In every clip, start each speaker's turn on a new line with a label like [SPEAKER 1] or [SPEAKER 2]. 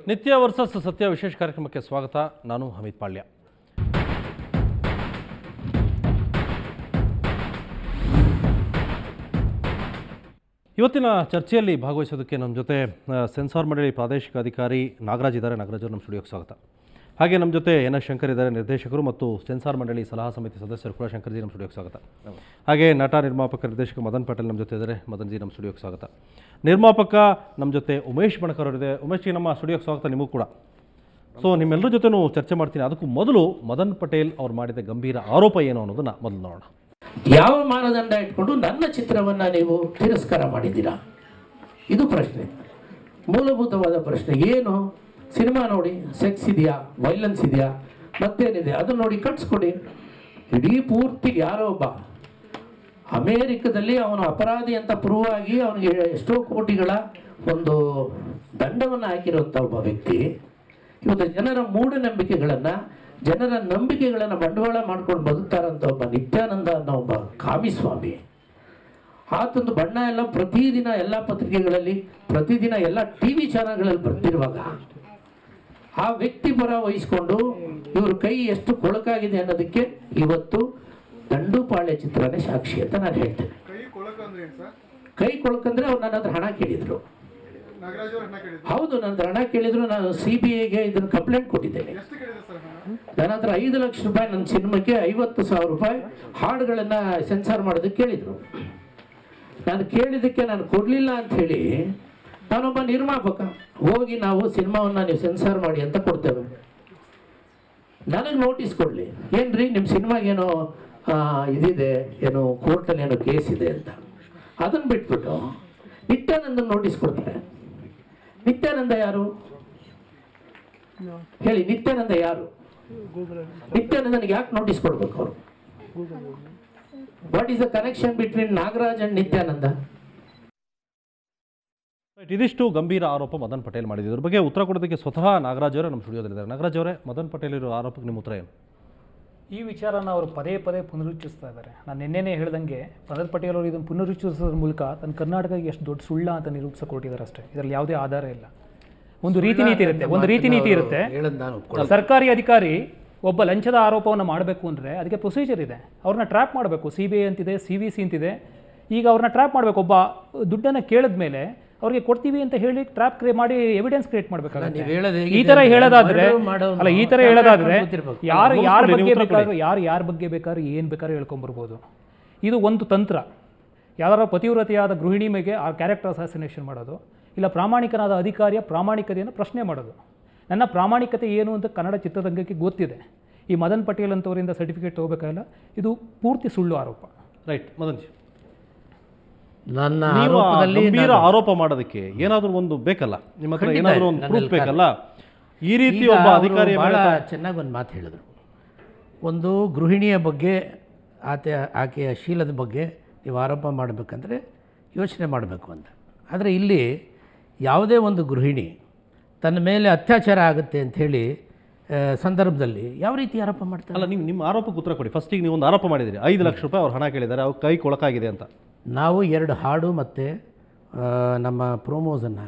[SPEAKER 1] ನಿತ್ಯ ವರ್ಸಸ್ ಸತ್ಯ ವಿಶೇಷ ಕಾರ್ಯಕ್ರಮಕ್ಕೆ ಸ್ವಾಗತ. ನಾನು ಹಮೀದ್ ಪಾಳ್ಯ. ಇವತ್ತಿನ ಚರ್ಚೆಯಲ್ಲಿ ಭಾಗವಹಿಸೋದಕ್ಕೆ ನಮ್ಮ ಜೊತೆ ಸೆನ್ಸಾರ್ ಮಂಡಳಿ ಪ್ರಾದೇಶಿಕ ಅಧಿಕಾರಿ ನಾಗರಾಜ್ ಇದ್ದಾರೆ. ನಾಗರಾಜ್ ಅವರು ನಮ್ಮ ಸ್ಟುಡಿಯೋಕ್ಕೆ ಸ್ವಾಗತ. ಹಾಗೆ ನಮ್ಮ ಜೊತೆ ಎನ್ ಎಸ್ ಶಂಕರ್ ಇದ್ದಾರೆ, ನಿರ್ದೇಶಕರು ಮತ್ತು ಸೆನ್ಸಾರ್ ಮಂಡಳಿ ಸಲಹಾ ಸಮಿತಿ ಸದಸ್ಯರು ಕೂಡ. ಶಂಕರ್ಜಿ ನಮ್ಮ ಸ್ಟುಡಿಯೋಕ್ಕೆ ಸ್ವಾಗತ. ಹಾಗೆ ನಟ ನಿರ್ಮಾಪಕ ನಿರ್ದೇಶಕ ಮದನ್ ಪಟೇಲ್ ನಮ್ಮ ಜೊತೆ ಇದ್ದಾರೆ. ಮದನ್ ಜಿ ನಮ್ಮ ಸ್ಟುಡಿಯೋಕ್ಕೆ ಸ್ವಾಗತ. ನಿರ್ಮಾಪಕ ನಮ್ಮ ಜೊತೆ ಉಮೇಶ್ ಬಣಕರ್ ಅವರಿದೆ. ಉಮೇಶ್ ಜಿ ನಮ್ಮ ಸ್ಟುಡಿಯೋಕ್ಕೆ ಸ್ವಾಗತ ನಿಮಗೂ ಕೂಡ. ಸೊ ನಿಮ್ಮೆಲ್ಲರ ಜೊತೆನೂ ಚರ್ಚೆ ಮಾಡ್ತೀನಿ. ಅದಕ್ಕೂ ಮೊದಲು ಮದನ್ ಪಟೇಲ್ ಅವ್ರು ಮಾಡಿದ ಗಂಭೀರ ಆರೋಪ ಏನು ಅನ್ನೋದನ್ನು ಮೊದಲು ನೋಡೋಣ.
[SPEAKER 2] ಯಾವ ಮಾನದಂಡ ಇಟ್ಕೊಂಡು ನನ್ನ ಚಿತ್ರವನ್ನ ನೀವು ತಿರಸ್ಕಾರ ಮಾಡಿದ್ದೀರಾ? ಇದು ಪ್ರಶ್ನೆ, ಮೂಲಭೂತವಾದ ಪ್ರಶ್ನೆ. ಏನು ಸಿನಿಮಾ ನೋಡಿ ಸೆಕ್ಸ್ ಇದೆಯಾ, ವೈಲೆನ್ಸ್ ಇದೆಯಾ, ಮತ್ತೇನಿದೆ ಅದನ್ನ ನೋಡಿ ಕಟ್ಸ್ಕೊಡಿ. ಇಡೀ ಪೂರ್ತಿ ಯಾರೋ ಒಬ್ಬ ಅಮೇರಿಕದಲ್ಲಿ ಅವನು ಅಪರಾಧಿ ಅಂತ ಪ್ರೂವ್ ಆಗಿ ಅವನಿಗೆ ಎಷ್ಟೋ ಕೋಟಿಗಳ ಒಂದು ದಂಡವನ್ನು ಹಾಕಿರುವಂಥ ಒಬ್ಬ ವ್ಯಕ್ತಿ ಇವತ್ತು ಜನರ ಮೂಢನಂಬಿಕೆಗಳನ್ನು, ಜನರ ನಂಬಿಕೆಗಳನ್ನು ಬಂಡವಾಳ ಮಾಡ್ಕೊಂಡು ಬದುಕ್ತಾರಂತ ಒಬ್ಬ ನಿತ್ಯಾನಂದ ಅನ್ನೋ ಒಬ್ಬ ಕಾಮಿಸ್ವಾಮಿ, ಆತಂದು ಬಣ್ಣ ಎಲ್ಲ ಪ್ರತಿದಿನ ಎಲ್ಲ ಪತ್ರಿಕೆಗಳಲ್ಲಿ, ಪ್ರತಿದಿನ ಎಲ್ಲ TV ಚಾನಲ್ಗಳಲ್ಲಿ ಬರ್ತಿರುವಾಗ ಆ ವ್ಯಕ್ತಿ ಪರ ವಹಿಸ್ಕೊಂಡು ಇವ್ರ ಕೈ ಎಷ್ಟು ಕೊಳಕಾಗಿದೆ ಅನ್ನೋದಕ್ಕೆ ಇವತ್ತು ದಂಡುಪಾಳ್ಯ ಚಿತ್ರನೇ ಸಾಕ್ಷಿ ಅಂತ ನಾನು ಹೇಳ್ತೇನೆ. ಕೈ ಕೊಳಕಂದ್ರೆ ಅವ್ರು ನನ್ನ ಹತ್ರ ಹಣ ಕೇಳಿದ್ರು. ಹೌದು, ನನ್ನ ಹತ್ರ ಹಣ ಕೇಳಿದ್ರು. ನಾನು CBIಗೆ ಇದನ್ನು ಕಂಪ್ಲೇಂಟ್ ಕೊಟ್ಟಿದ್ದೇನೆ. ನನ್ನ ಹತ್ರ 5 ಲಕ್ಷ ರೂಪಾಯಿ ನನ್ನ ಸಿನಿಮಾಕ್ಕೆ 50,000 ರೂಪಾಯಿ ಹಾಡುಗಳನ್ನು ಸೆನ್ಸಾರ್ ಮಾಡೋದಕ್ಕೆ ಕೇಳಿದ್ರು. ನಾನು ಕೇಳಿದ್ದಕ್ಕೆ ನಾನು ಕೊಡಲಿಲ್ಲ ಅಂತ ಹೇಳಿ ನಾನೊಬ್ಬ ನಿರ್ಮಾಪಕ ಹೋಗಿ ನಾವು ಸಿನಿಮಾವನ್ನು ನೀವು ಸೆನ್ಸಾರ್ ಮಾಡಿ ಅಂತ ಕೊಡ್ತೇವೆ. ನನಗೆ ನೋಟಿಸ್ ಕೊಡಲಿ, ಏನ್ರಿ ನಿಮ್ಮ ಸಿನಿಮಾಗೇನೋ ಇದಿದೆ, ಏನೋ ಕೋರ್ಟಲ್ಲಿ ಏನೋ ಕೇಸ್ ಇದೆ ಅಂತ. ಅದನ್ನು ಬಿಟ್ಬಿಟ್ಟು ನಿತ್ಯಾನಂದನ್ ನೋಟಿಸ್ ಕೊಡ್ತಾರೆ. ನಿತ್ಯಾನಂದ ಯಾರು ಹೇಳಿ? ನಿತ್ಯಾನಂದ ಯಾರು? ನಿತ್ಯಾನಂದನಿಗೆ ಯಾಕೆ ನೋಟಿಸ್ ಕೊಡ್ಬೇಕು ಅವರು? What is the connection between Nagaraj and Nithyananda?
[SPEAKER 1] ಇದಿಷ್ಟು ಗಂಭೀರ ಆರೋಪ ಮದನ್ ಪಟೇಲ್ ಮಾಡಿದ್ರು. ಇದ್ರ ಬಗ್ಗೆ ಉತ್ತರ ಕೊಡೋದಕ್ಕೆ ಸ್ವತಃ ನಾಗರಾಜ್ ಅವರೇ ನಮ್ಮ ಸ್ಟುಡಿಯೋದಲ್ಲಿದ್ದಾರೆ. ನಾಗರಾಜ್ ಅವರೇ, ಮದನ್ ಪಟೇಲ್ ಇರೋ ಆರೋಪಕ್ಕೆ ನಿಮ್ಮ ಉತ್ತರ ಏನು?
[SPEAKER 3] ಈ ವಿಚಾರನ ಅವರು ಪದೇ ಪದೇ ಪುನರುಚ್ಚರಿಸ್ತಾ ಇದ್ದಾರೆ. ನಾನು ನಿನ್ನೆನೇ ಹೇಳ್ದಂಗೆ ಮದನ್ ಪಟೇಲ್ ಅವರು ಇದನ್ನು ಪುನರುಚ್ಚರಿಸೋದ್ರ ಮೂಲಕ ತನ್ನ ಕರ್ನಾಟಕಕ್ಕೆ ಎಷ್ಟು ದೊಡ್ಡ ಸುಳ್ಳ ಅಂತ ನಿರೂಪಿಸ ಕೊಟ್ಟಿದ್ದಾರೆ ಅಷ್ಟೇ. ಇದರಲ್ಲಿ ಯಾವುದೇ ಆಧಾರ ಇಲ್ಲ. ಒಂದು ರೀತಿ ನೀತಿ ಇರುತ್ತೆ. ಸರ್ಕಾರಿ ಅಧಿಕಾರಿ ಒಬ್ಬ ಲಂಚದ ಆರೋಪವನ್ನು ಮಾಡಬೇಕು ಅಂದರೆ ಅದಕ್ಕೆ ಪ್ರೊಸೀಜರ್ ಇದೆ. ಅವ್ರನ್ನ ಟ್ರ್ಯಾಪ್ ಮಾಡಬೇಕು. CBI ಅಂತಿದೆ, CVC ಅಂತಿದೆ. ಈಗ ಅವ್ರನ್ನ ಟ್ರ್ಯಾಪ್ ಮಾಡಬೇಕು. ಒಬ್ಬ ದುಡ್ಡನ್ನು ಕೇಳಿದ ಮೇಲೆ ಅವ್ರಿಗೆ ಕೊಡ್ತೀವಿ ಅಂತ ಹೇಳಿ ಟ್ರ್ಯಾಪ್ ಮಾಡಿ ಎವಿಡೆನ್ಸ್ ಕ್ರಿಯೇಟ್ ಮಾಡಬೇಕಾಗುತ್ತೆ. ಈ ಥರ ಹೇಳೋದಾದ್ರೆ ಯಾರ ಬಗ್ಗೆ ಬೇಕಾದ್ರೂ ಏನು ಬೇಕಾದ್ರೂ ಹೇಳ್ಕೊಂಬರ್ಬೋದು. ಇದು ಒಂದು ತಂತ್ರ. ಯಾವ್ದಾರ ಪತಿವ್ರತೆಯಾದ ಗೃಹಿಣಿ ಮೇಲೆ ಆ ಕ್ಯಾರೆಕ್ಟರ್ ಅಸಾಸಿನೇಷನ್ ಮಾಡೋದು, ಇಲ್ಲ ಪ್ರಾಮಾಣಿಕನಾದ ಅಧಿಕಾರಿಯ ಪ್ರಾಮಾಣಿಕತೆಯನ್ನು ಪ್ರಶ್ನೆ ಮಾಡೋದು. ನನ್ನ ಪ್ರಾಮಾಣಿಕತೆ ಏನು ಅಂತ ಕನ್ನಡ ಚಿತ್ರರಂಗಕ್ಕೆ ಗೊತ್ತಿದೆ. ಈ ಮದನ್ ಪಟೇಲ್ ಅಂತವರಿಂದ ಸರ್ಟಿಫಿಕೇಟ್ ತಗೋಬೇಕಾಗಿಲ್ಲ. ಇದು ಪೂರ್ತಿ ಸುಳ್ಳು ಆರೋಪ.
[SPEAKER 1] ರೈಟ್ ಮದನ್ ಜಿ,
[SPEAKER 2] ನನ್ನ
[SPEAKER 1] ಗಂಭೀರ ಆರೋಪ ಮಾಡೋದಕ್ಕೆ ಏನಾದರೂ ಒಂದು ಬೇಕಲ್ಲ, ನಿಮ್ಮ ಹತ್ರ ಏನಾದರೂ ಒಂದು ಪ್ರೂಫ್ ಬೇಕಲ್ಲ. ಈ ರೀತಿ ಒಬ್ಬ ಅಧಿಕಾರಿ
[SPEAKER 2] ಬಹಳ ಚೆನ್ನಾಗಿ ಒಂದು ಮಾತು ಹೇಳಿದ್ರು. ಒಂದು ಗೃಹಿಣಿಯ ಬಗ್ಗೆ, ಆಕೆಯ ಶೀಲದ ಬಗ್ಗೆ ನೀವು ಆರೋಪ ಮಾಡಬೇಕಂದ್ರೆ ಯೋಚನೆ ಮಾಡಬೇಕು ಅಂತ. ಆದರೆ ಇಲ್ಲಿ ಯಾವುದೇ ಒಂದು ಗೃಹಿಣಿ ತನ್ನ ಮೇಲೆ ಅತ್ಯಾಚಾರ ಆಗುತ್ತೆ ಅಂಥೇಳಿ ಸಂದರ್ಭದಲ್ಲಿ ಯಾವ ರೀತಿ ಆರೋಪ ಮಾಡ್ತಾರೆ?
[SPEAKER 1] ಅಲ್ಲ, ನಿಮ್ಮ ಆರೋಪಕ್ಕೆ ಉತ್ತರ ಕೊಡಿ. ಫಸ್ಟಿಗೆ ನೀವು ಒಂದು ಆರೋಪ ಮಾಡಿದಿರಿ, 5 ಲಕ್ಷ ರೂಪಾಯಿ ಅವ್ರು ಹಣ ಕೇಳಿದ್ದಾರೆ, ಅವ್ರ ಕೈ ಕೊಳಕಾಗಿದೆ ಅಂತ.
[SPEAKER 2] ನಾವು 2 ಹಾಡು ಮತ್ತು ನಮ್ಮ ಪ್ರೋಮೋಸನ್ನು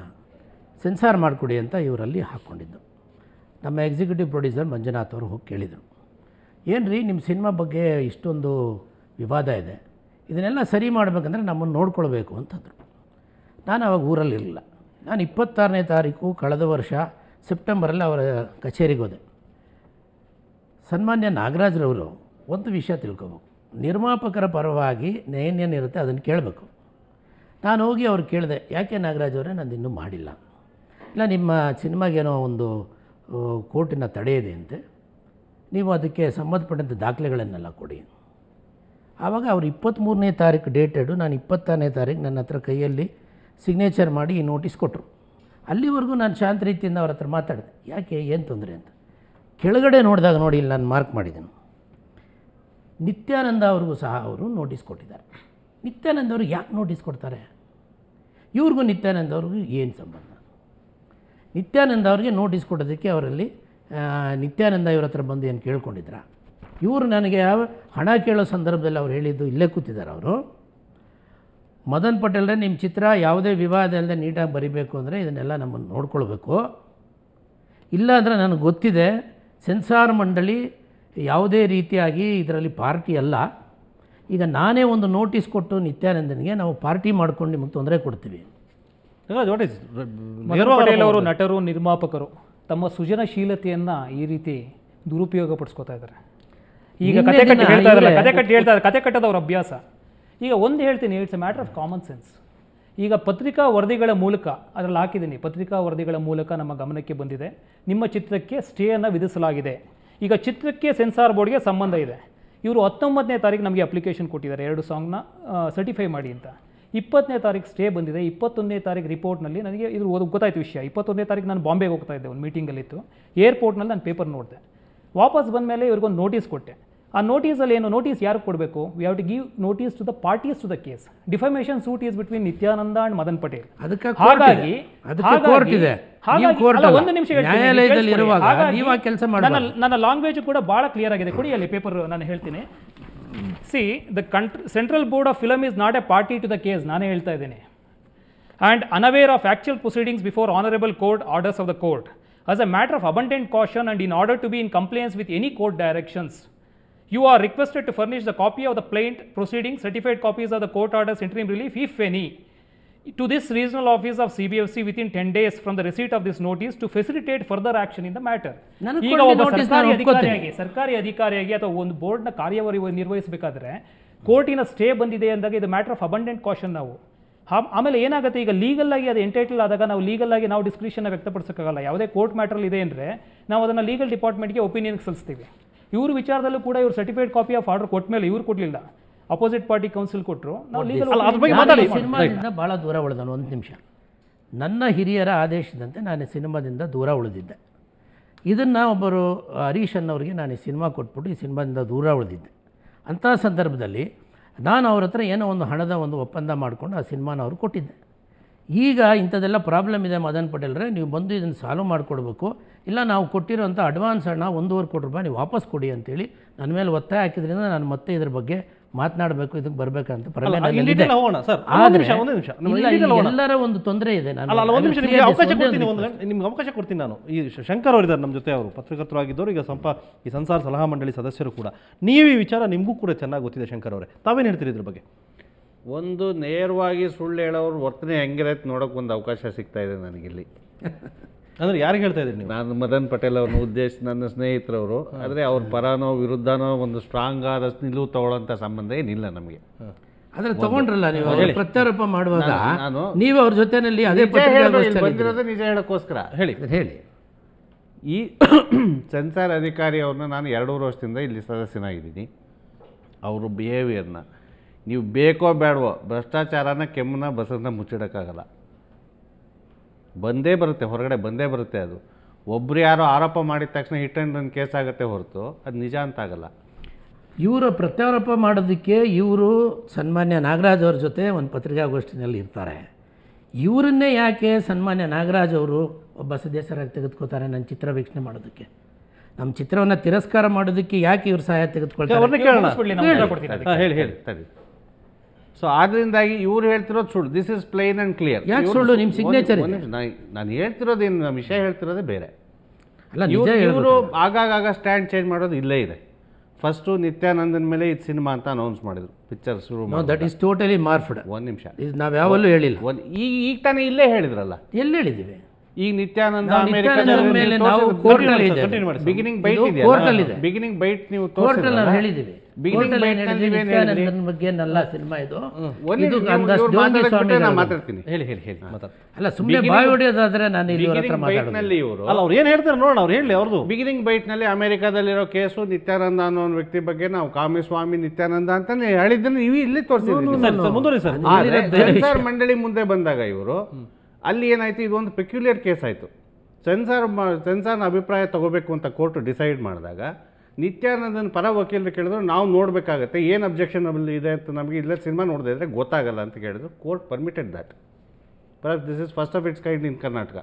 [SPEAKER 2] ಸೆನ್ಸಾರ್ ಮಾಡಿಕೊಡಿ ಅಂತ ಇವರಲ್ಲಿ ಹಾಕ್ಕೊಂಡಿದ್ದು. ನಮ್ಮ ಎಕ್ಸಿಕ್ಯೂಟಿವ್ ಪ್ರೊಡ್ಯೂಸರ್ ಮಂಜುನಾಥ್ ಅವರು ಹೋಗಿ ಕೇಳಿದರು, ಏನು ರೀ ನಿಮ್ಮ ಸಿನಿಮಾ ಬಗ್ಗೆ ಇಷ್ಟೊಂದು ವಿವಾದ ಇದೆ, ಇದನ್ನೆಲ್ಲ ಸರಿ ಮಾಡಬೇಕಂದ್ರೆ ನಮ್ಮನ್ನು ನೋಡ್ಕೊಳ್ಬೇಕು ಅಂತಂದರು. ನಾನು ಆವಾಗ ಊರಲ್ಲಿರಲಿಲ್ಲ. ನಾನು 26ನೇ ತಾರೀಕು ಕಳೆದ ವರ್ಷ ಸೆಪ್ಟೆಂಬರಲ್ಲಿ ಅವರ ಕಚೇರಿಗೆ ಹೋದೆ. ಸನ್ಮಾನ್ಯ ನಾಗರಾಜ್ರವರು ಒಂದು ವಿಷಯ ತಿಳ್ಕೊಬೇಕು, ನಿರ್ಮಾಪಕರ ಪರವಾಗಿ ಏನೇನಿರುತ್ತೆ ಅದನ್ನು ಕೇಳಬೇಕು. ನಾನು ಹೋಗಿ ಅವ್ರು ಕೇಳಿದೆ, ಯಾಕೆ ನಾಗರಾಜ್ ಅವರೇ ನಂದು ಇನ್ನೂ ಮಾಡಿಲ್ಲ? ಇಲ್ಲ, ನಿಮ್ಮ ಸಿನಿಮಾಗೇನೋ ಒಂದು ಕೋರ್ಟಿನ ತಡೆ ಇದೆ ಅಂತೆ, ನೀವು ಅದಕ್ಕೆ ಸಂಬಂಧಪಟ್ಟಂಥ ದಾಖಲೆಗಳನ್ನೆಲ್ಲ ಕೊಡಿ. ಆವಾಗ ಅವರು 23ನೇ ತಾರೀಕು ಡೇಟೆಡು, ನಾನು 26ನೇ ತಾರೀಕು ನನ್ನ ಹತ್ರ ಕೈಯಲ್ಲಿ ಸಿಗ್ನೇಚರ್ ಮಾಡಿ ಈ ನೋಟಿಸ್ ಕೊಟ್ಟರು. ಅಲ್ಲಿವರೆಗೂ ನಾನು ಶಾಂತ ರೀತಿಯಿಂದ ಅವ್ರ ಹತ್ರ ಮಾತಾಡಿದೆ, ಯಾಕೆ ಏನು ತೊಂದರೆ ಅಂತ. ಕೆಳಗಡೆ ನೋಡಿದಾಗ ನೋಡಿ, ಇಲ್ಲಿ ನಾನು ಮಾರ್ಕ್ ಮಾಡಿದ್ದೇನೆ, ನಿತ್ಯಾನಂದ ಅವ್ರಿಗೂ ಸಹ ಅವರು ನೋಟಿಸ್ ಕೊಟ್ಟಿದ್ದಾರೆ. ನಿತ್ಯಾನಂದ ಅವ್ರಿಗೆ ಯಾಕೆ ನೋಟಿಸ್ ಕೊಡ್ತಾರೆ? ಇವ್ರಿಗೂ ನಿತ್ಯಾನಂದ ಅವ್ರಿಗೂ ಏನು ಸಂಬಂಧ? ನಿತ್ಯಾನಂದ ಅವ್ರಿಗೆ ನೋಟಿಸ್ ಕೊಡೋದಕ್ಕೆ ಅವರಲ್ಲಿ ನಿತ್ಯಾನಂದ ಇವ್ರ ಹತ್ರ ಬಂದು ಏನು ಕೇಳ್ಕೊಂಡಿದ್ರ? ಇವರು ನನಗೆ ಹಣ ಕೇಳೋ ಸಂದರ್ಭದಲ್ಲಿ ಅವ್ರು ಹೇಳಿದ್ದು, ಇಲ್ಲೇ ಕೂತಿದ್ದಾರೆ ಅವರು, ಮದನ್ ಪಟೇಲ್ರೆ ನಿಮ್ಮ ಚಿತ್ರ ಯಾವುದೇ ವಿವಾದ ಇಲ್ಲದೆ ನೀಟಾಗಿ ಬರಿಬೇಕು ಅಂದರೆ ಇದನ್ನೆಲ್ಲ ನಮ್ಮನ್ನು ನೋಡ್ಕೊಳ್ಬೇಕು, ಇಲ್ಲ ಅಂದರೆ ನನಗೆ ಗೊತ್ತಿದೆ ಸೆನ್ಸಾರ್ ಮಂಡಳಿ ಯಾವುದೇ ರೀತಿಯಾಗಿ ಇದರಲ್ಲಿ ಪಾರ್ಟಿ ಅಲ್ಲ. ಈಗ ನಾನೇ ಒಂದು ನೋಟಿಸ್ ಕೊಟ್ಟು ನಿತ್ಯಾನಂದನಿಗೆ ನಾವು ಪಾರ್ಟಿ ಮಾಡ್ಕೊಂಡು ನಿಮಗೆ ತೊಂದರೆ ಕೊಡ್ತೀವಿ.
[SPEAKER 3] ಪಟೇಲ್ ಅವರು ನಟರು, ನಿರ್ಮಾಪಕರು ತಮ್ಮ ಸೃಜನಶೀಲತೆಯನ್ನು ಈ ರೀತಿ ದುರುಪಯೋಗ ಪಡಿಸ್ಕೊತಾ ಇದ್ದಾರೆ. ಈಗ ಕತೆ ಕಟ್ಟಿ ಹೇಳ್ತಾ ಇದ್ದಾರೆ, ಕತೆ ಕಟ್ಟೋದವ್ರ ಅಭ್ಯಾಸ. ಈಗ ಒಂದು ಹೇಳ್ತೀನಿ, it's A matter of common sense. ಈಗ ಪತ್ರಿಕಾ ವರದಿಗಳ ಮೂಲಕ ಅದರಲ್ಲಿ ಹಾಕಿದ್ದೀನಿ, ಪತ್ರಿಕಾ ವರದಿಗಳ ಮೂಲಕ ನಮ್ಮ ಗಮನಕ್ಕೆ ಬಂದಿದೆ, ನಿಮ್ಮ ಚಿತ್ರಕ್ಕೆ ಸ್ಟೇಯನ್ನು ವಿಧಿಸಲಾಗಿದೆ. ಈಗ ಚಿತ್ರಕ್ಕೆ ಸೆನ್ಸಾರ್ ಬೋರ್ಡ್ಗೆ ಸಂಬಂಧ ಇದೆ. ಇವರು 19ನೇ ತಾರೀಕು ನಮಗೆ ಅಪ್ಲಿಕೇಶನ್ ಕೊಟ್ಟಿದ್ದಾರೆ 2 ಸಾಂಗ್ನ ಸರ್ಟಿಫೈ ಮಾಡಿ ಅಂತ. 20ನೇ ತಾರೀಕು ಸ್ಟೇ ಬಂದಿದೆ. 21ನೇ ತಾರೀಕು ರಿಪೋರ್ಟ್ನಲ್ಲಿ ನನಗೆ ಇದು ಗೊತ್ತಾಯ್ತು ವಿಷಯ. 21ನೇ ತಾರೀಕು ನಾನು ಬಾಂಬೆಗೆ ಹೋಗ್ತಾ ಇದ್ದೆ, ಒಂದು ಮೀಟಿಂಗಲ್ಲಿತ್ತು. ಏರ್ಪೋರ್ಟ್ನಲ್ಲಿ ನಾನು ಪೇಪರ್ ನೋಡಿದೆ. ವಾಪಸ್ ಬಂದ ಮೇಲೆ ಇವ್ರಿಗೊಂದು ನೋಟಿಸ್ ಕೊಟ್ಟೆ. ಆ ನೋಟಿಸಲ್ಲಿ ಏನು, ನೋಟಿಸ್ ಯಾರಿಗೆ ಕೊಡಬೇಕು? We have to give notice to the parties to the case. Defamation suit is between Nithyananda and Madan Patel. ಹಾಗಾಗಿ ಒಂದು ನಿಮಿಷ ನನ್ನ ಲ್ಯಾಂಗ್ವೇಜ್ ಕೂಡ ಬಹಳ ಕ್ಲಿಯರ್ ಆಗಿದೆ. ಕೊಡಿ ಅಲ್ಲಿ ಪೇಪರ್, ನಾನು ಹೇಳ್ತೀನಿ. See, the central board of film is not a party to the case. ನಾನೇ ಹೇಳ್ತಾ ಇದ್ದೀನಿ. And unaware of actual proceedings before honourable court orders of the court. As a matter of abundant caution and in order to be in compliance with any court directions, you are requested to furnish the copy of the plaint proceeding, certified copies of the court orders interim relief, if any, to this regional office of CBFC within 10 days from the receipt of this notice to facilitate further action in the matter. ಈಗ ಒಬ್ಬ ಸರ್ಕಾರಿ ಅಧಿಕಾರಿಯಾಗಿ ಅಥವಾ ಒಂದು ಬೋರ್ಡ್ನ ಕಾರ್ಯವಾರಿ ನಿರ್ವಹಿಸಬೇಕಾದ್ರೆ ಕೋರ್ಟಿನ stay ಬಂದಿದೆ ಅಂದಾಗ ಇದು ಮ್ಯಾಟರ್ ಆಫ್ ಅಬಂಡೆಂಟ್ ಕಾಷನ್. ನಾವು ಆಮೇಲೆ ಏನಾಗುತ್ತೆ, ಈಗ ಲೀಗಲ್ ಆಗಿ ಅದು ಎಂಟೈಟಲ್ ಆದಾಗ ನಾವು ಲೀಗಲ್ ಆಗಿ ನಾವು ಡಿಸ್ಕ್ರಿಷನ್ನ ವ್ಯಕ್ತಪಡಿಸೋಕ್ಕಾಗಲ್ಲ. ಯಾವುದೇ ಕೋರ್ಟ್ ಮ್ಯಾಟ್ರಲ್ಲಿ ಇದೆ ಅಂದರೆ ನಾವು ಅದನ್ನು ಲೀಗಲ್ ಡಿಪಾರ್ಟ್ಮೆಂಟ್ಗೆ ಒಪಿನಿಯನ್ಗೆ ಸಲ್ಲಿಸ್ತೀವಿ. ಇವ್ರ ವಿಚಾರದಲ್ಲೂ ಕೂಡ ಇವರು ಸರ್ಟಿಫೈಡ್ ಕಾಪಿ ಆಫ್ ಆರ್ಡರ್ ಕೊಟ್ಟ ಮೇಲೆ ಇವ್ರು ಕೊಡಲಿಲ್ಲ, ಅಪೋಸಿಟ್ ಪಾರ್ಟಿ ಕೌನ್ಸಿಲ್ ಕೊಟ್ಟರು. ನಾವು ಲೀಗಲ್
[SPEAKER 2] ಸಿನಿಮಾದಿಂದ ಭಾಳ ದೂರ ಉಳಿದನು. ಒಂದು ನಿಮಿಷ, ನನ್ನ ಹಿರಿಯರ ಆದೇಶದಂತೆ ನಾನು ಸಿನಿಮಾದಿಂದ ದೂರ ಉಳಿದಿದ್ದೆ. ಇದನ್ನು ಒಬ್ಬರು ಹರೀಶ್ ಅನ್ನೋರಿಗೆ ನಾನು ಈ ಸಿನಿಮಾ ಕೊಟ್ಬಿಟ್ಟು ಈ ಸಿನಿಮಾದಿಂದ ದೂರ ಉಳಿದಿದ್ದೆ. ಅಂಥ ಸಂದರ್ಭದಲ್ಲಿ ನಾನು ಅವ್ರ ಹತ್ರ ಏನೋ ಒಂದು ಹಣದ ಒಂದು ಒಪ್ಪಂದ ಮಾಡಿಕೊಂಡು ಆ ಸಿನಿಮಾನ ಅವ್ರು ಕೊಟ್ಟಿದ್ದೆ. ಈಗ ಇಂಥದ್ದೆಲ್ಲ ಪ್ರಾಬ್ಲಮ್ ಇದೆ ಮದನ್ ಪಟೇಲ್ರೆ, ನೀವು ಬಂದು ಇದನ್ನು ಸಾಲ್ವ್ ಮಾಡಿಕೊಡ್ಬೇಕು, ಇಲ್ಲ ನಾವು ಕೊಟ್ಟಿರೋಂಥ ಅಡ್ವಾನ್ಸ್ ಹಣ 1.25 ಕೋಟಿ ರೂಪಾಯಿ ನೀವು ವಾಪಸ್ ಕೊಡಿ ಅಂತೇಳಿ ನನ್ನ ಮೇಲೆ ಒತ್ತಾಯ ಹಾಕಿದ್ರಿಂದ ನಾನು ಮತ್ತೆ ಇದ್ರ ಬಗ್ಗೆ ಮಾತನಾಡಬೇಕು, ಇದಕ್ಕೆ ಬರಬೇಕಂತ ಎಲ್ಲರ ಒಂದು ತೊಂದರೆ ಇದೆ.
[SPEAKER 1] ನಿಮ್ಗೆ ಅವಕಾಶ ಕೊಡ್ತೀನಿ ನಾನು. ಈ ಶಂಕರ್ ಅವರಿದ್ದಾರೆ ನಮ್ಮ ಜೊತೆ, ಅವರು ಪತ್ರಕರ್ತರು ಆಗಿದ್ದವರು, ಈಗ ಈ ಸಂಸಾರ ಸಲಹಾ ಮಂಡಳಿ ಸದಸ್ಯರು ಕೂಡ. ನೀವು ಈ ವಿಚಾರ ನಿಮಗೂ ಕೂಡ ಚೆನ್ನಾಗಿ ಗೊತ್ತಿದೆ ಶಂಕರ್ ಅವರೇ, ತಾವೇನು ಹೇಳ್ತೀರಿ ಇದ್ರ ಬಗ್ಗೆ?
[SPEAKER 4] ಒಂದು ನೇರವಾಗಿ ಸುಳ್ಳು ಹೇಳೋರು ವರ್ತನೆ ಹೆಂಗಿರತ್ತೆ ನೋಡೋಕೆ ಒಂದು ಅವಕಾಶ ಸಿಗ್ತಾ ಇದೆ ನನಗಿಲ್ಲಿ.
[SPEAKER 1] ಅಂದರೆ ಯಾರಿಗೆ ಹೇಳ್ತಾ ಇದ್ದೀರಿ ನೀವು?
[SPEAKER 4] ನಾನು ಮದನ್ ಪಟೇಲ್ ಅವ್ರನ್ನ ಉದ್ದೇಶ, ನನ್ನ ಸ್ನೇಹಿತರವರು. ಆದರೆ ಅವ್ರ ಪರನೋ ವಿರುದ್ಧನೋ ಒಂದು ಸ್ಟ್ರಾಂಗ್ ಆದ ನಿಲುವು ತಗೊಳ್ಳೋಂಥ ಸಂಬಂಧ ಏನಿಲ್ಲ ನಮಗೆ.
[SPEAKER 2] ಆದರೆ ತಗೊಂಡ್ರಲ್ಲ ನೀವು ಪ್ರತ್ಯಾರೋಪ ಮಾಡುವಾಗ ನೀವು ಅವ್ರ ಜೊತೆಯಲ್ಲಿ ಅದೇ
[SPEAKER 4] ಬಂದಿರೋದು ನಿಜ ಹೇಳೋಕ್ಕೋಸ್ಕರ ಹೇಳಿ. ಈ ಸೆನ್ಸಾರ್ ಅಧಿಕಾರಿ ಅವ್ರನ್ನ ನಾನು 2 ವರ್ಷದಿಂದ ಇಲ್ಲಿ ಸದಸ್ಯನಾಗಿದ್ದೀನಿ. ಅವರು ಬಿಹೇವಿಯರ್ನ ನೀವು ಬೇಕೋ ಬೇಡವೋ, ಭ್ರಷ್ಟಾಚಾರನ, ಕೆಮ್ಮನ್ನ, ಬಸರನ್ನ ಮುಚ್ಚಿಡೋಕ್ಕಾಗಲ್ಲ. ಬಂದೇ ಬರುತ್ತೆ, ಹೊರಗಡೆ ಬಂದೇ ಬರುತ್ತೆ. ಅದು ಒಬ್ಬರು ಯಾರೋ ಆರೋಪ ಮಾಡಿದ ತಕ್ಷಣ ಹಿಟ್ ಆ್ಯಂಡ್ ರನ್ ಕೇಸ್ ಆಗುತ್ತೆ ಹೊರತು ಅದು ನಿಜ ಅಂತಾಗಲ್ಲ.
[SPEAKER 2] ಇವರು ಪ್ರತ್ಯಾರೋಪ ಮಾಡೋದಕ್ಕೆ ಇವರು ಸನ್ಮಾನ್ಯ ನಾಗರಾಜ್ ಅವ್ರ ಜೊತೆ ಒಂದು ಪತ್ರಿಕಾಗೋಷ್ಠಿನಲ್ಲಿ ಇರ್ತಾರೆ. ಇವರನ್ನೇ ಯಾಕೆ ಸನ್ಮಾನ್ಯ ನಾಗರಾಜ್ ಅವರು ಒಬ್ಬ ಸದಸ್ಯರಾಗಿ ತೆಗೆದುಕೋತಾರೆ ನನ್ನ ಚಿತ್ರ ವೀಕ್ಷಣೆ ಮಾಡೋದಕ್ಕೆ? ನಮ್ಮ ಚಿತ್ರವನ್ನು ತಿರಸ್ಕಾರ ಮಾಡೋದಕ್ಕೆ ಯಾಕೆ ಇವ್ರು ಸಹಾಯ ತೆಗೆದುಕೊಳ್ತಾರೆ?
[SPEAKER 4] ಹೇಳಿ. ಸೊ ಆದ್ರಿಂದಾಗಿ ಇವ್ರು ಹೇಳ್ತಿರೋದು ಸುಳ್ಳು. This is plain and clear.
[SPEAKER 2] ಯಾಕೆ ಸುಳ್ಳು? ನಿಮ್ಮ ಸಿಗ್ನೇಚರ್.
[SPEAKER 4] ನಾನು ಹೇಳ್ತಿರೋದೇನು, ನಮ್ಮ ವಿಷಯ ಹೇಳ್ತಿರೋದೇ ಬೇರೆ. ಅಲ್ಲ, ಇವರು ಆಗಾಗ ಸ್ಟ್ಯಾಂಡ್ ಚೇಂಜ್ ಮಾಡೋದು ಇಲ್ಲೇ ಇದೆ. ಫಸ್ಟು ನಿತ್ಯಾನಂದನ ಮೇಲೆ ಇದು ಸಿನಿಮಾ ಅಂತ ಅನೌನ್ಸ್ ಮಾಡಿದ್ರು, ಪಿಕ್ಚರ್ ಶುರು ಮಾಡಿ.
[SPEAKER 2] That is totally morphed.
[SPEAKER 4] ಒಂದು ನಿಮಿಷ,
[SPEAKER 2] ನಾವು ಯಾವಲ್ಲೂ ಹೇಳಿಲ್ಲ.
[SPEAKER 4] ಈಗ ತಾನೇ ಇಲ್ಲೇ ಹೇಳಿದ್ರಲ್ಲ.
[SPEAKER 2] ಎಲ್ಲಿ ಹೇಳಿದ್ದೀವಿ?
[SPEAKER 4] ಈಗ ನಿತ್ಯಾನಂದ ಬಿಗಿನಿಂಗ್ ಬೈಟ್ ನೀವು
[SPEAKER 2] ಹೇಳಿದ್ದೀವಿ.
[SPEAKER 4] ಮಾತಾಡ್ತೀನಿ, ಹೇಳಿ.
[SPEAKER 2] ಅಲ್ಲ, ಸುಮ್ಮನೆ ಬಾಯಿ ಹೊಡೆಯೋದಾದ್ರೆ ನಾನು
[SPEAKER 4] ಅವ್ರು ಏನ್ ಹೇಳ್ತಾರೆ ನೋಡೋಣ, ಅವ್ರು ಹೇಳಿ. ಅವ್ರದ್ದು ಬಿಗಿನಿಂಗ್ ಬೈಟ್ ನಲ್ಲಿ ಅಮೆರಿಕಾದಲ್ಲಿರೋ ಕೇಸು ನಿತ್ಯಾನಂದ ಅನ್ನೋ ಒಂದು ವ್ಯಕ್ತಿ ಬಗ್ಗೆ ನಾವು ಕಾಮಿಸ್ವಾಮಿ ನಿತ್ಯಾನಂದ ಅಂತ ಹೇಳಿದ್ದನ್ನು ನೀವು ಇಲ್ಲಿ ತೋರಿಸಿದ್ದೀವಿ. ಸೆನ್ಸಾರ್ ಮಂಡಳಿ ಮುಂದೆ ಬಂದಾಗ ಇವರು ಅಲ್ಲಿ ಏನಾಯ್ತು, ಇದೊಂದು ಪೆಕ್ಯುಲಿಯರ್ ಕೇಸ್ ಆಯಿತು. ಸೆನ್ಸಾರ್ನ ಅಭಿಪ್ರಾಯ ತಗೋಬೇಕು ಅಂತ ಕೋರ್ಟ್ ಡಿಸೈಡ್ ಮಾಡಿದಾಗ ನಿತ್ಯಾನಂದನ ಪರ ವಕೀಲರು ಕೇಳಿದ್ರು, ನಾವು ನೋಡಬೇಕಾಗತ್ತೆ ಏನು ಅಬ್ಜೆಕ್ಷನಬಲ್ ಇದೆ ಅಂತ, ನಮಗೆ ಇಲ್ಲ ಸಿನಿಮಾ ನೋಡದೇ ಇದ್ರೆ ಗೊತ್ತಾಗಲ್ಲ ಅಂತ ಕೇಳಿದ್ರು. Court permitted that. Perhaps this is first of it's kind ಇನ್ ಕರ್ನಾಟಕ.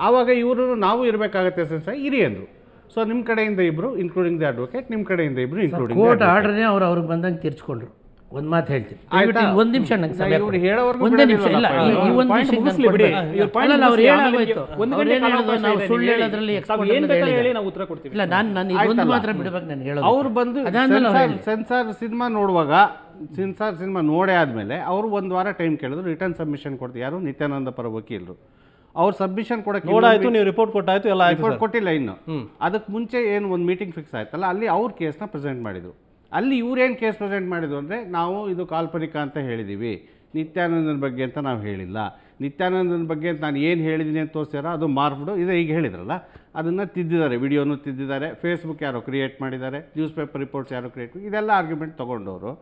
[SPEAKER 4] ಆವಾಗ ಇವರು ನಾವು ಇರಬೇಕಾಗತ್ತೆ ಸೆನ್ಸಾರ್ ಇರಿ ಅಂದರು. ಸೊ ನಿಮ್ಮ ಕಡೆಯಿಂದ ಇಬ್ಬರು ಇನ್ಕ್ಲೂಡಿಂಗ್ ದಿ ಅಡ್ವೊಕೇಟ್, ನಿಮ್ಮ ಕಡೆಯಿಂದ ಇಬ್ಬರು ಇನ್ಕ್ಲೂಡಿಂಗ್
[SPEAKER 2] ಕೋರ್ಟ್ ಆರ್ಡರ್ನೇ ಅವ್ರಿಗೆ ಬಂದಂಗೆ ತೀರ್ಸ್ಕೊಂಡ್ರು. ಒಂದು ಮಾತು ಹೇಳ್ತೀನಿ
[SPEAKER 4] ಆಯ್ತಾ?
[SPEAKER 2] ಒಂದು ನಿಮಿಷ ನಂಗೆ ಸಮಯ
[SPEAKER 4] ಇವ್ರು
[SPEAKER 2] ಕೊಡಿ.
[SPEAKER 4] ಹೇಳೋವರೆಗೂ
[SPEAKER 2] ಒಂದೇ ನಿಮಿಷ ಇಲ್ಲ
[SPEAKER 4] ಬಿಡೋದಿಲ್ಲ.
[SPEAKER 2] ಈ ಒಂದು
[SPEAKER 3] Point
[SPEAKER 2] ನಿಮಿಷ
[SPEAKER 3] ಮುಗಿಸ್ಲಿ ಬಿಡಿ. ಇವ್ರ point
[SPEAKER 2] ಅಲ್ಲ ಅವ್ರು
[SPEAKER 3] ಮುಗಿಸ್ಲಿ.
[SPEAKER 2] ಹೇಳಾಗೋಯ್ತು
[SPEAKER 3] ಒಂದು
[SPEAKER 2] ಅವ್ರು
[SPEAKER 3] ಗಂಟೆ
[SPEAKER 2] ಏನು ಹೇಳಿದ್ರು
[SPEAKER 3] ಕಾಲಾವಕಾಶ
[SPEAKER 2] ನಾವು
[SPEAKER 3] ಇದೆ,
[SPEAKER 2] ಸುಳ್ಳು
[SPEAKER 3] ನೀವು ಹೇಳಿ.
[SPEAKER 2] ಹೇಳೋದ್ರಲ್ಲಿ
[SPEAKER 3] ತಾವು
[SPEAKER 2] expert
[SPEAKER 3] ಏನ್
[SPEAKER 2] ಅನ್ನೋದು
[SPEAKER 3] ಬೇಕಾದ್ರೂ
[SPEAKER 2] ಹೇಳಿದ್ದಾರೆ.
[SPEAKER 3] ಹೇಳಿ, ನಾವು ಉತ್ತರ ಕೊಡ್ತೀವಿ.
[SPEAKER 2] ಇಲ್ಲ ನಾನು ಇದೊಂದು
[SPEAKER 4] ಆಯ್ತಲ್ಲ.
[SPEAKER 2] ಮಾತ್ರ ಬಿಡ್ಬೇಕು ನಾನು ಹೇಳೋದು
[SPEAKER 4] ಅವ್ರು ಬಂದು
[SPEAKER 2] ಅದಾದ್ಮೇಲೆ ಅವ್ರು ಹೇಳಿ.
[SPEAKER 4] ಸೆನ್ಸಾರ್ ಸಿನಿಮಾ ನೋಡುವಾಗ ಸೆನ್ಸಾರ್ ಸಿನಿಮಾ ನೋಡೇ ಆದಮೇಲೆ ಅವರು ಒಂದು ವಾರ ಟೈಮ್ ಕೇಳಿದ್ರು, ರಿಟರ್ನ್ ಸಬ್ಮಿಷನ್ ಕೊಡ್ತೀವಿ. ಯಾರು ನಿತ್ಯಾನಂದ ಪರ ವಕೀಲರು. ಅವ್ರು ಸಬ್ಮಿಷನ್ ಕೊಡಕ್ಕೆ
[SPEAKER 1] ನೋಡಾಯ್ತು, ನೀವು ರಿಪೋರ್ಟ್ ಕೊಟ್ಟಾಯ್ತು, ಎಲ್ಲ ಆಯ್ತು
[SPEAKER 4] ರಿಪೋರ್ಟ್
[SPEAKER 1] ಸರ್.
[SPEAKER 4] ಕೊಟ್ಟಿಲ್ಲ ಇನ್ನು. ಅದಕ್ಕೆ ಮುಂಚೆ ಏನು ಒಂದು ಮೀಟಿಂಗ್ ಫಿಕ್ಸ್ ಆಯ್ತಲ್ಲ, ಅಲ್ಲಿ ಅವ್ರ ಕೇಸ್ನ ಪ್ರೆಸೆಂಟ್ ಮಾಡಿದ್ರು. ಅಲ್ಲಿ ಇವ್ರೇನು ಕೇಸ್ ಪ್ರೆಸೆಂಟ್ ಮಾಡಿದ್ರು ಅಂದರೆ, ನಾವು ಇದು ಕಾಲ್ಪನಿಕ ಅಂತ ಹೇಳಿದ್ದೀವಿ, ನಿತ್ಯಾನಂದನ ಬಗ್ಗೆ ಅಂತ ನಾವು ಹೇಳಿಲ್ಲ. ನಿತ್ಯಾನಂದನ ಬಗ್ಗೆ ಅಂತ ನಾನು ಏನು ಹೇಳಿದ್ದೀನಿ ಅಂತ ತೋರಿಸ್ಯಾರ, ಅದು ಮಾರ್ಬಿಡು ಇದೆ ಈಗ ಹೇಳಿದ್ರಲ್ಲ, ಅದನ್ನು ತಿದ್ದಿದ್ದಾರೆ, ವಿಡಿಯೋನು ತಿದ್ದಿದ್ದಾರೆ, ಫೇಸ್ಬುಕ್ ಯಾರೋ ಕ್ರಿಯೇಟ್ ಮಾಡಿದ್ದಾರೆ, ನ್ಯೂಸ್ ಪೇಪರ್ ರಿಪೋರ್ಟ್ಸ್ ಯಾರೋ ಕ್ರಿಯೇಟ್ ಮಾಡಿ, ಇದೆಲ್ಲ ಆರ್ಗ್ಯುಮೆಂಟ್ ತೊಗೊಂಡವರು.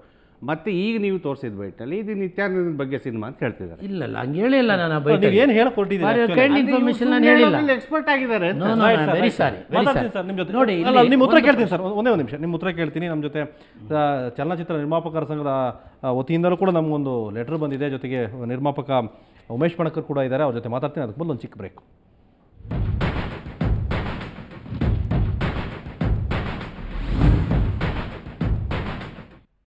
[SPEAKER 4] ಮತ್ತು ಈಗ ನೀವು ತೋರಿಸಿದ ಬೈಟ್ನಲ್ಲಿ ಇದು ನಿತ್ಯಾನಂದನ ಬಗ್ಗೆ ಸಿನಿಮಾ ಅಂತ ಹೇಳ್ತಿದ್ದಾರೆ.
[SPEAKER 2] ಇಲ್ಲ ಹಂಗೆ ಹೇಳಿಲ್ಲ ನಾನು
[SPEAKER 1] ನೀವು ಏನು ಹೇಳಕ್ ಹೊರಟಿದ್ದೀರಿ
[SPEAKER 2] ಕೈಂಡ್ ಇನ್ಫಾರ್ಮೇಶನ್ ನಾನು ಹೇಳಿಲ್ಲ.
[SPEAKER 4] ಎಕ್ಸ್ಪರ್ಟ್ ಆಗಿದ್ದಾರೆ ಅಂತ.
[SPEAKER 2] ವೆರಿ ಸಾರಿ
[SPEAKER 1] ಮಾತಾಡ್ತೀನಿ ಸರ್ ನಿಮ್ಮ ಜೊತೆ.
[SPEAKER 2] ನೋಡಿ
[SPEAKER 1] ಅಲ್ಲ, ನಿಮ್ಮ ಉತ್ತರ ಕೇಳ್ತೀನಿ ಸರ್, ಒಂದೇ ಒಂದು ನಿಮಿಷ ನಿಮ್ಮ ಉತ್ತರ ಕೇಳ್ತೀನಿ. ನಮ್ಮ ಜೊತೆ ಚಲನಚಿತ್ರ ನಿರ್ಮಾಪಕರ ಸಂಘದ ವತಿಯಿಂದಲೂ ಕೂಡ ನಮಗೊಂದು ಲೆಟರ್ ಬಂದಿದೆ. ಜೊತೆಗೆ ನಿರ್ಮಾಪಕ ಉಮೇಶ್ ಪಣಕರ್ ಕೂಡ ಇದ್ದಾರೆ, ಅವ್ರ ಜೊತೆ ಮಾತಾಡ್ತೀನಿ. ಅದಕ್ಕೆ ಮೊದಲು ಒಂದು ಚಿಕ್ಕ ಬ್ರೇಕ್.